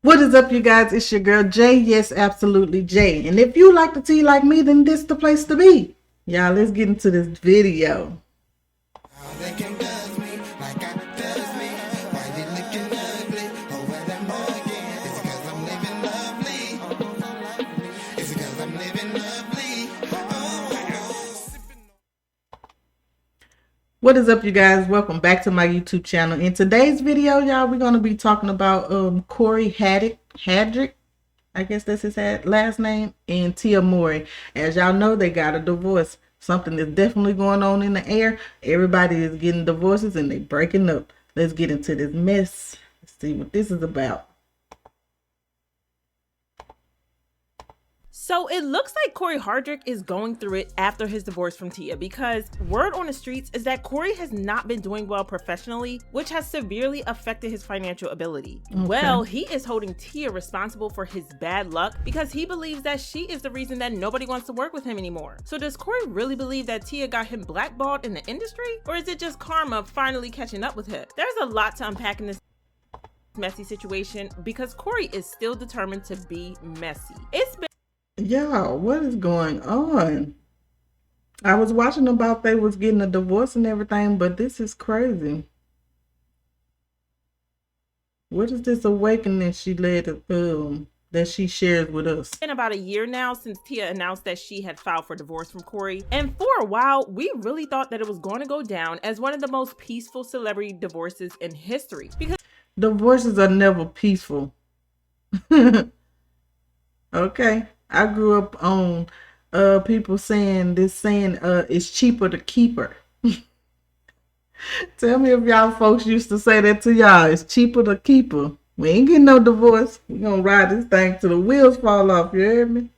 What is up, you guys? It's your girl Jay. Yes, absolutely Jay. And if you like the tea like me, then this the place to be. Y'all, let's get into this video. What is up, you guys? Welcome back to my YouTube channel. In today's video, y'all, we're going to be talking about Cory Hadrick. I guess that's his last name, and Tia Mowry. As y'all know, they got a divorce. Something is definitely going on in the air. Everybody is getting divorces and they breaking up. Let's get into this mess. Let's see what this is about. So it looks like Cory Hadrick is going through it after his divorce from Tia, because word on the streets is that Cory has not been doing well professionally, which has severely affected his financial ability. Okay. Well, he is holding Tia responsible for his bad luck because he believes that she is the reason that nobody wants to work with him anymore. So does Cory really believe that Tia got him blackballed in the industry, or is it just karma finally catching up with him? There's a lot to unpack in this messy situation because Cory is still determined to be messy. It's been Y'all, what is going on? I was watching about they was getting a divorce and everything, but this is crazy. What is this awakening she led that she shared with us? It's been about a year now since Tia announced that she had filed for divorce from Cory, and for a while we really thought that it was going to go down as one of the most peaceful celebrity divorces in history, because divorces are never peaceful. Okay. I grew up on people saying it's cheaper to keep her. Tell me if y'all folks used to say that to y'all. It's cheaper to keep her. We ain't getting no divorce. We gonna ride this thing till the wheels fall off. You heard me?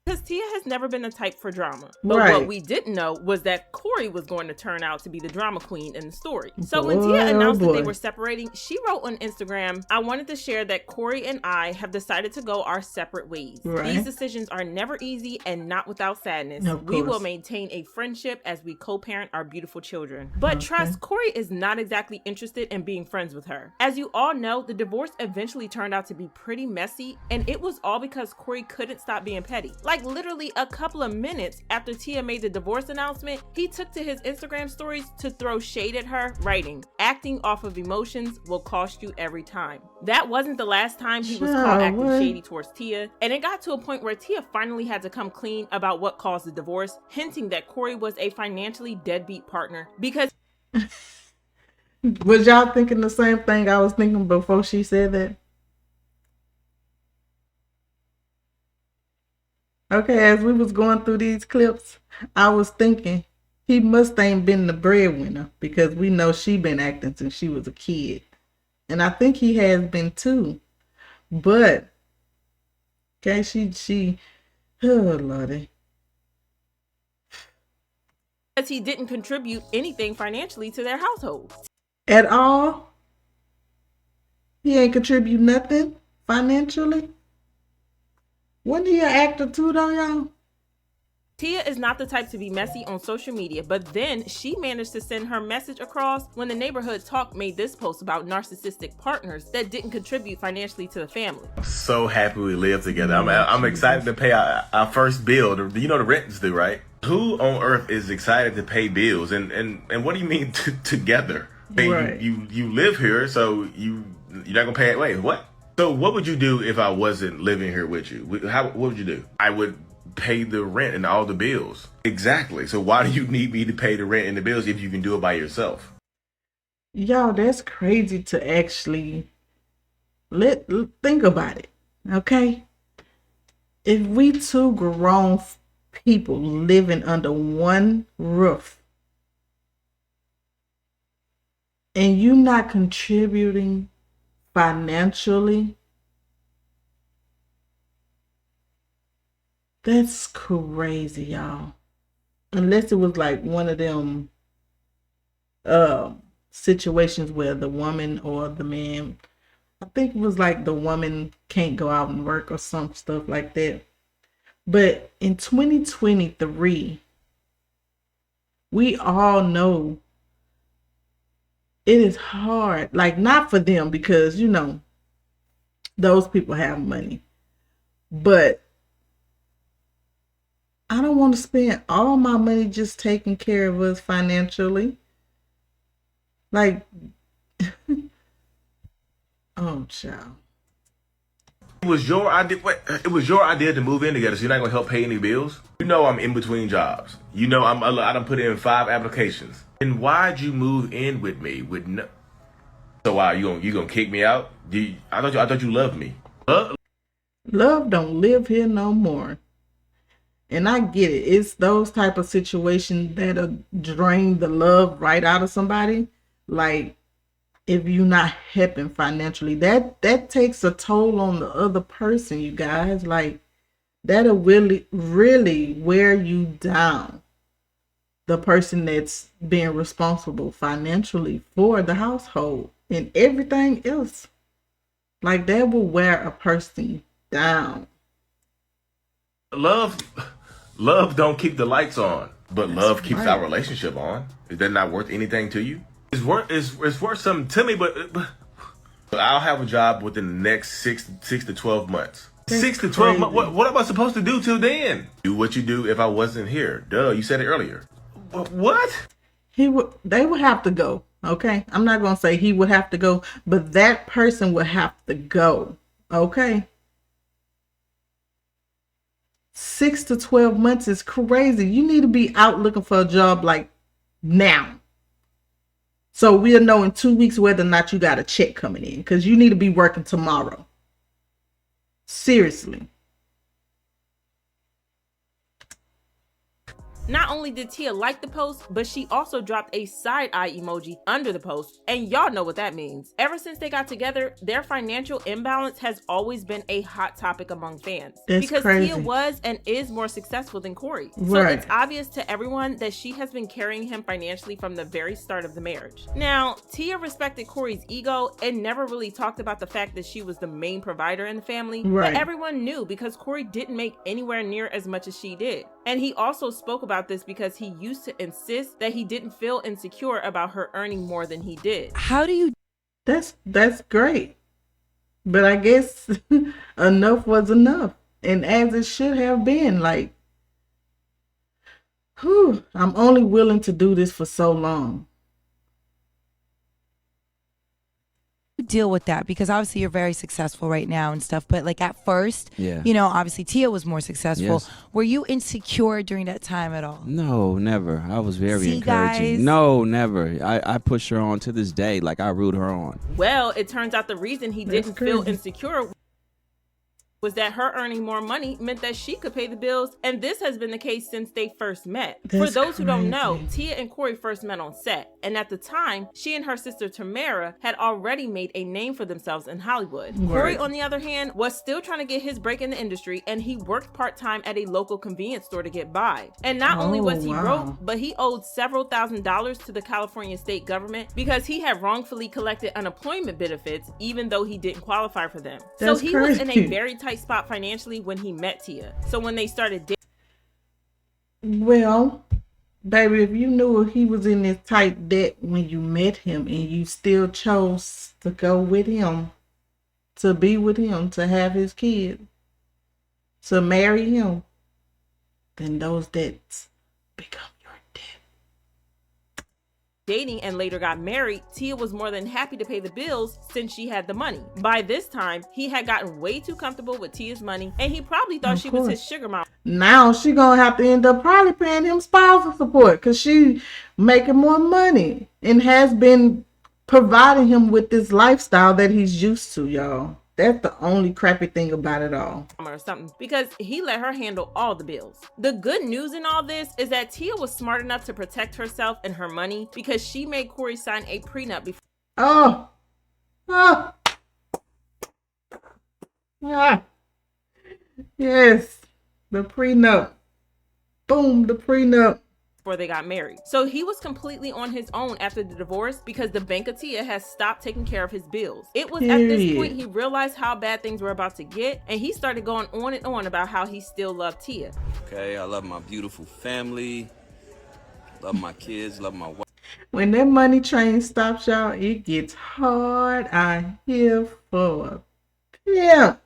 because Tia has never been the type for drama. But what we didn't know was that Cory was going to turn out to be the drama queen in the story. So when Tia announced that they were separating, she wrote on Instagram, "I wanted to share that Cory and I have decided to go our separate ways. These decisions are never easy and not without sadness. We will maintain a friendship as we co-parent our beautiful children. But trust, Cory is not exactly interested in being friends with her. As you all know, the divorce eventually turned out to be pretty messy, and it was all because Cory couldn't stop being petty. Like literally a couple of minutes after Tia made the divorce announcement, he took to his Instagram stories to throw shade at her, writing, "Acting off of emotions will cost you every time." That wasn't the last time he was caught acting shady towards Tia, and it got to a point where Tia finally had to come clean about what caused the divorce, hinting that Cory was a financially deadbeat partner because was y'all thinking the same thing I was thinking before she said that? Okay, as we was going through these clips, I was thinking he must ain't been the breadwinner, because we know she been acting since she was a kid. And I think he has been too. But, okay, oh Lordy. Because he didn't contribute anything financially to their household. At all? He ain't contribute nothing financially? Wasn't he an actor too though, y'all? Tia is not the type to be messy on social media, but then she managed to send her message across when the Neighborhood Talk made this post about narcissistic partners that didn't contribute financially to the family. So happy we live together. I'm excited to pay our first bill. You know the rent's due, right? Who on earth is excited to pay bills? And what do you mean together? Right. You live here, so you're not gonna pay it. Wait, what? So what would you do if I wasn't living here with you? What would you do? I would pay the rent and all the bills. Exactly. So why do you need me to pay the rent and the bills if you can do it by yourself? Y'all, that's crazy to actually think about it. Okay? If we two grown people living under one roof and you not contributing financially, that's crazy, y'all. Unless it was like one of them situations where the woman or the man, I think it was like the woman can't go out and work or some stuff like that. But in 2023, we all know it is hard, like not for them, because you know Those people have money. But I don't want to spend all my money just taking care of us financially. Like, oh, child. It was your idea. It was your idea to move in together, so you're not gonna help pay any bills. You know I'm in between jobs. You know I done put in 5 applications. And why'd you move in with me? With no. So why you gonna kick me out? I thought you loved me. Love don't live here no more. And I get it. It's those type of situations that'll drain the love right out of somebody. Like, if you're not helping financially, that takes a toll on the other person, you guys. Like, that'll really wear you down. The person that's being responsible financially for the household and everything else. Like, that will wear a person down. Love don't keep the lights on, but love keeps our relationship on. Is that not worth anything to you? It's worth something to me, but I'll have a job within the next 6 to 12 months. That's 6 to 12 months. What am I supposed to do till then? Do what you do if I wasn't here. Duh, you said it earlier. What? They would have to go. Okay, I'm not gonna say he would have to go, but that person would have to go. Okay. 6 to 12 months is crazy. You need to be out looking for a job like now. So we'll know in 2 weeks whether or not you got a check coming in, because you need to be working tomorrow. Seriously. Not only did Tia like the post, but she also dropped a side-eye emoji under the post, and y'all know what that means. Ever since they got together, their financial imbalance has always been a hot topic among fans. That's because crazy. Tia was and is more successful than Cory. Right. So it's obvious to everyone that she has been carrying him financially from the very start of the marriage. Now, Tia respected Cory's ego and never really talked about the fact that she was the main provider in the family, right. But everyone knew because Cory didn't make anywhere near as much as she did. And he also spoke about this because he used to insist that he didn't feel insecure about her earning more than he did. How do you? That's great. But I guess enough was enough. And as it should have been, like, I'm only willing to do this for so long. Deal with that, because obviously you're very successful right now and stuff, but like at first, you know, obviously Tia was more successful. Yes. Were you insecure during that time at all? No, never. I was very See, encouraging. guys? No, never. I push her on to this day. Like, I root her on. Well, it turns out the reason he didn't feel insecure was that her earning more money meant that she could pay the bills, and this has been the case since they first met. For those who don't know, Tia and Cory first met on set, and at the time, she and her sister Tamara had already made a name for themselves in Hollywood. Cory, on the other hand, was still trying to get his break in the industry, and he worked part-time at a local convenience store to get by. And not only was he broke, but he owed several $1,000s to the California state government because he had wrongfully collected unemployment benefits even though he didn't qualify for them. So he was in a very tight spot financially when he met Tia. So when they started dating, well, baby, if you knew he was in this tight debt when you met him and you still chose to go with him, to be with him, to have his kid, to marry him, then those debts become your debt. Dating and later got married, Tia was more than happy to pay the bills since she had the money. By this time, he had gotten way too comfortable with Tia's money, and he probably thought she was his sugar mama. Now she gonna have to end up probably paying him spousal support because she making more money and has been providing him with this lifestyle that he's used to, y'all. That's the only crappy thing about it all. Or something, because he let her handle all the bills. The good news in all this is that Tia was smart enough to protect herself and her money because she made Cory sign a prenup before. Yes, the prenup. Boom, the prenup. Before they got married. So he was completely on his own after the divorce because the bank of Tia has stopped taking care of his bills. It was at this point he realized how bad things were about to get, and he started going on and on about how he still loved Tia. Okay, I love my beautiful family, love my kids, love my wife. When that money train stops, y'all, it gets hard. I hear for Yeah.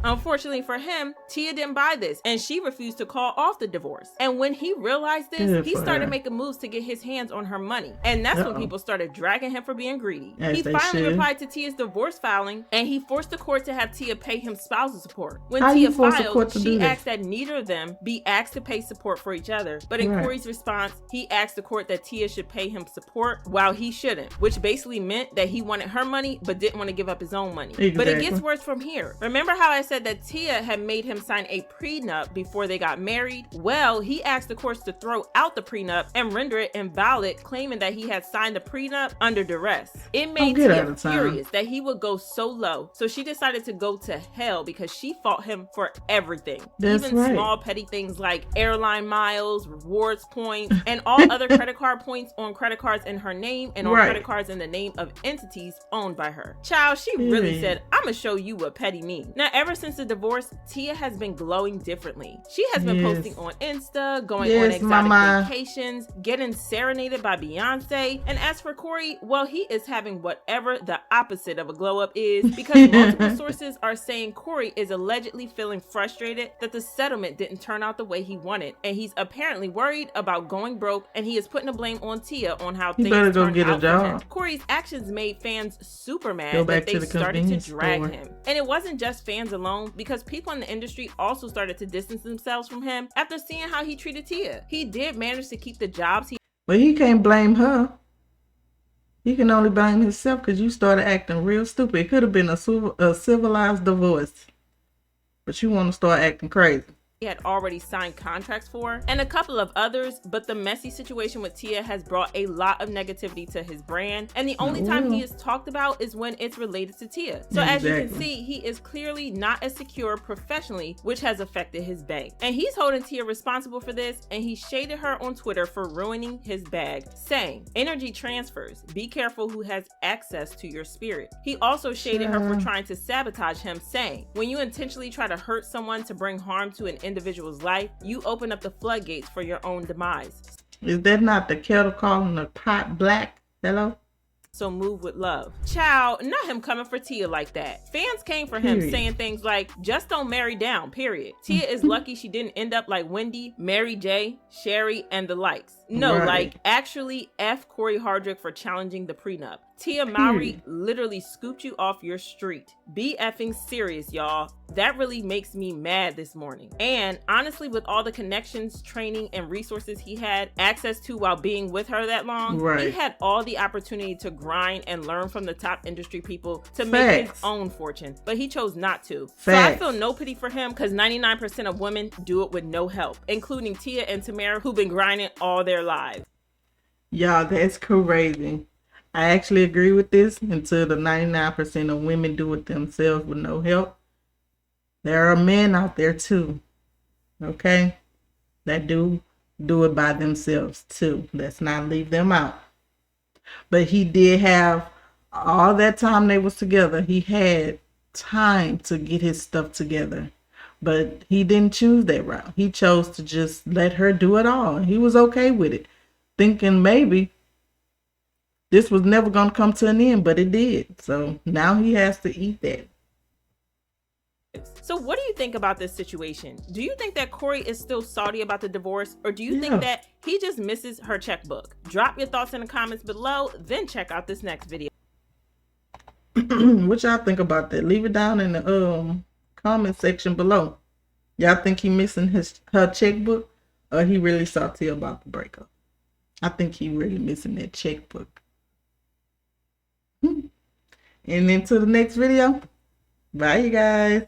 Unfortunately for him, Tia didn't buy this and she refused to call off the divorce. And when he realized this, he started making moves to get his hands on her money. And that's when people started dragging him for being greedy. He finally replied to Tia's divorce filing and he forced the court to have Tia pay him spousal support. When Tia filed, she asked that neither of them be asked to pay support for each other. But in Cory's response, he asked the court that Tia should pay him support while he shouldn't, which basically meant that he wanted her money but didn't want to give up his own money. Exactly. But it gets worse from here. Remember how I said that Tia had made him sign a prenup before they got married? Well, he asked the courts to throw out the prenup and render it invalid, claiming that he had signed the prenup under duress. It made Tia furious that he would go so low, so she decided to go to hell because she fought him for everything. Even small petty things like airline miles, rewards points, and all other credit card points on credit cards in her name and on credit cards in the name of entities owned by her. Child, she really said, I'm gonna show you what petty means. Now, ever since the divorce, Tia has been glowing differently. She has been posting on Insta, going on exotic vacations, getting serenaded by Beyonce. And as for Cory, well, he is having whatever the opposite of a glow up is, because multiple sources are saying Cory is allegedly feeling frustrated that the settlement didn't turn out the way he wanted, and he's apparently worried about going broke, and he is putting the blame on Tia on how things turned out for him. Cory's actions made fans super mad that they started to drag him. And it wasn't just fans alone, because people in the industry also started to distance themselves from him after seeing how he treated Tia. He did manage to keep the jobs but he can't blame her. He can only blame himself because you started acting real stupid. It could have been a civilized divorce, but you want to start acting crazy. He had already signed contracts for, and a couple of others, but the messy situation with Tia has brought a lot of negativity to his brand, and the only time he is talked about is when it's related to Tia. So as you can see, he is clearly not as secure professionally, which has affected his bank. And he's holding Tia responsible for this, and he shaded her on Twitter for ruining his bag, saying, energy transfers, be careful who has access to your spirit. He also shaded her for trying to sabotage him, saying, when you intentionally try to hurt someone to bring harm to an individual's life, you open up the floodgates for your own demise. Is that not the kettle calling the pot black? Hello? So move with love. Child, not him coming for Tia like that. Fans came for him saying things like, just don't marry down, period. Tia is lucky she didn't end up like Wendy, Mary J, Sherry, and the likes. No, like actually F Cory Hardrick for challenging the prenup. Tia Mowry literally scooped you off your street. Be effing serious, y'all. That really makes me mad this morning. And honestly, with all the connections, training, and resources he had access to while being with her that long, he had all the opportunity to grind and learn from the top industry people to make his own fortune, but he chose not to. So I feel no pity for him because 99% of women do it with no help, including Tia and Tamara, who've been grinding all their lives. Y'all, that's crazy. I actually agree with this until the 99% of women do it themselves with no help. There are men out there too, okay, that do it by themselves too. Let's not leave them out. But he did have all that time they was together. He had time to get his stuff together, but he didn't choose that route. He chose to just let her do it all. He was okay with it, thinking maybe this was never going to come to an end, but it did. So now he has to eat that. So what do you think about this situation? Do you think that Cory is still salty about the divorce, or do you think that he just misses her checkbook? Drop your thoughts in the comments below, then check out this next video. What y'all think about that? Leave it down in the comment section below. Y'all think he missing her checkbook, or he really salty about the breakup? I think he really missing that checkbook. And into the next video. Bye, you guys.